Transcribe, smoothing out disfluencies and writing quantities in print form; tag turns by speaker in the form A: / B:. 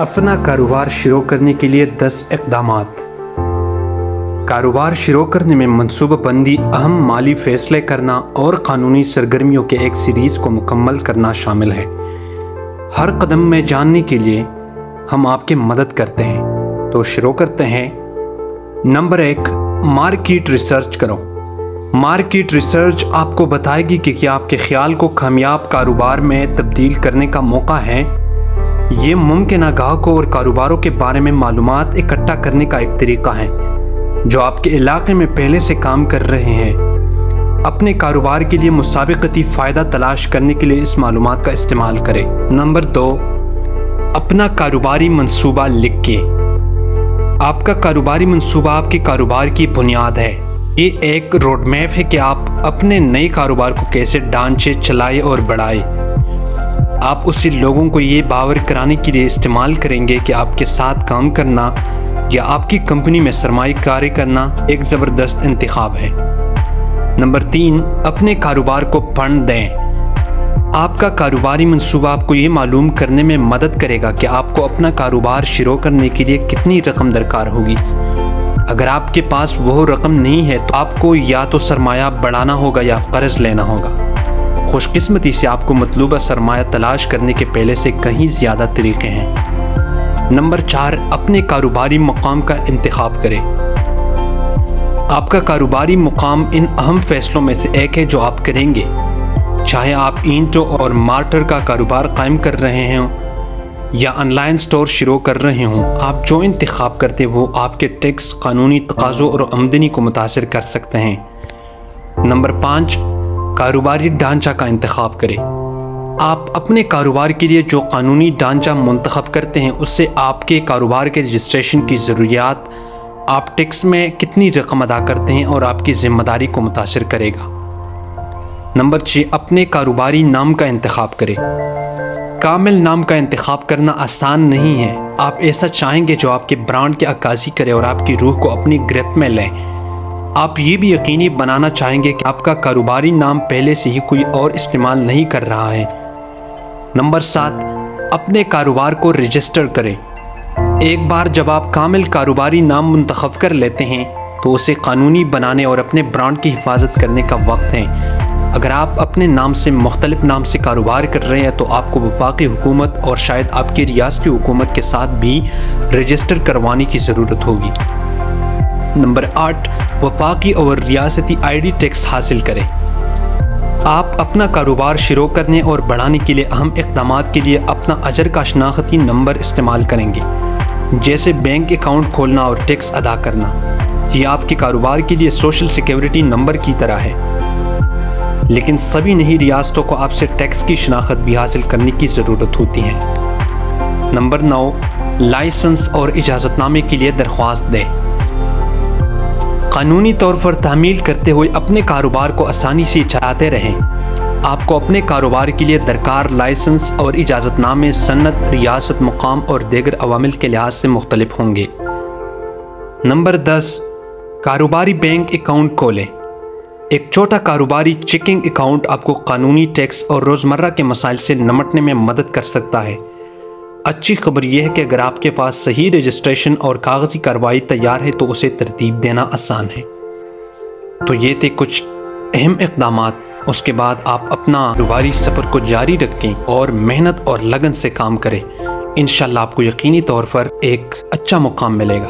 A: अपना कारोबार शुरू करने के लिए 10 इक़दामात। कारोबार शुरू करने में मंसूबा बंदी, अहम माली फ़ैसले करना और क़ानूनी सरगर्मियों के एक सीरीज़ को मुकम्मल करना शामिल है। हर कदम में जानने के लिए हम आपकी मदद करते हैं। तो शुरू करते हैं। नंबर 1, मार्केट रिसर्च करो। मार्केट रिसर्च आपको बताएगी कि क्या आपके ख्याल को कामयाब कारोबार में तब्दील करने का मौका है। ये मुमकिन ग्राहकों और कारोबारों के बारे में मालूमात इकट्ठा करने का एक तरीका है जो आपके इलाके में पहले से काम कर रहे हैं। अपने कारोबार के लिए मुसाबिकती फ़ायदा तलाश करने के लिए इस मालूमात का इस्तेमाल करें। नंबर 2, अपना कारोबारी मंसूबा लिख के। आपका कारोबारी मंसूबा आपके कारोबार की बुनियाद है। ये एक रोड मैप है कि आप अपने नए कारोबार को कैसे ढांचे, चलाए और बढ़ाए। आप उसे लोगों को ये बावर कराने के लिए इस्तेमाल करेंगे कि आपके साथ काम करना या आपकी कंपनी में सरमायाकारी करना एक ज़बरदस्त इंतखाब है। नंबर 3, अपने कारोबार को फंड दें। आपका कारोबारी मंसूबा आपको ये मालूम करने में मदद करेगा कि आपको अपना कारोबार शुरू करने के लिए कितनी रकम दरकार होगी। अगर आपके पास वो रकम नहीं है तो आपको या तो सरमाया बढ़ाना होगा या कर्ज लेना होगा। खुशकिस्मती से आपको मतलूबा सरमाया तलाश करने के पहले से कहीं ज़्यादा तरीक़े हैं। नंबर 4, अपने कारोबारी मुकाम का इंतखाब करें। आपका कारोबारी मुकाम इन अहम फैसलों में से एक है जो आप करेंगे। चाहे आप ईंटों और मार्टर का कारोबार कायम कर रहे हों या ऑनलाइन स्टोर शुरू कर रहे हों, आप जो इंतखाब करते वो आपके टैक्स, कानूनी तकाज़ों और आमदनी को मुतासिर कर सकते हैं। नंबर 5, कारोबारी ढांचा का इंतखाब करें। आप अपने कारोबार के लिए जो कानूनी ढांचा मुंतखब करते हैं उससे आपके कारोबार के रजिस्ट्रेशन की ज़रूरियात, आप टैक्स में कितनी रकम अदा करते हैं और आपकी ज़िम्मेदारी को मुतासिर करेगा। नंबर 6, अपने कारोबारी नाम का इंतखाब करें। कामिल नाम का इंतखाब करना आसान नहीं है। आप ऐसा चाहेंगे जो आपके ब्रांड की अक्कासी करे और आपकी रूह को अपनी गिरफ्त में लें। आप ये भी यकीनी बनाना चाहेंगे कि आपका कारोबारी नाम पहले से ही कोई और इस्तेमाल नहीं कर रहा है। नंबर 7, अपने कारोबार को रजिस्टर करें। एक बार जब आप कामिल कारोबारी नाम मुंतखब कर लेते हैं तो उसे कानूनी बनाने और अपने ब्रांड की हिफाजत करने का वक्त है। अगर आप अपने नाम से मुख्तलिफ नाम से कारोबार कर रहे हैं तो आपको वफाकी हुकूमत और शायद आपकी रियासती हुकूमत के साथ भी रजिस्टर करवाने की ज़रूरत होगी। नंबर 8, वफाकी और रियासती ID टैक्स हासिल करें। आप अपना कारोबार शुरू करने और बढ़ाने के लिए अहम इक़दामात के लिए अपना अजर का शनाख्ती नंबर इस्तेमाल करेंगे, जैसे बैंक अकाउंट खोलना और टैक्स अदा करना। ये आपके कारोबार के लिए सोशल सिक्योरिटी नंबर की तरह है, लेकिन सभी नई रियासतों को आपसे टैक्स की शनाख्त भी हासिल करने की ज़रूरत होती है। नंबर 9, लाइसेंस और इजाज़तनामे के लिए दरख्वास्त दें। कानूनी तौर पर तामील करते हुए अपने कारोबार को आसानी से चलाते रहें। आपको अपने कारोबार के लिए दरकार लाइसेंस और इजाज़तनामे सनत, रियासत, मुकाम और दीगर अवामिल के लिहाज से मुख्तलिफ होंगे। नंबर 10, कारोबारी बैंक अकाउंट खोलें। एक छोटा कारोबारी चेकिंग अकाउंट आपको कानूनी टैक्स और रोज़मर्रा के मसाइल से निपटने में मदद कर सकता है। अच्छी खबर यह है कि अगर आपके पास सही रजिस्ट्रेशन और कागज़ी कार्रवाई तैयार है तो उसे तरतीब देना आसान है। तो ये थे कुछ अहम इक़दामात। उसके बाद आप अपना कारोबारी सफ़र को जारी रखें और मेहनत और लगन से काम करें। इंशाअल्लाह आपको यकीनी तौर पर एक अच्छा मुकाम मिलेगा।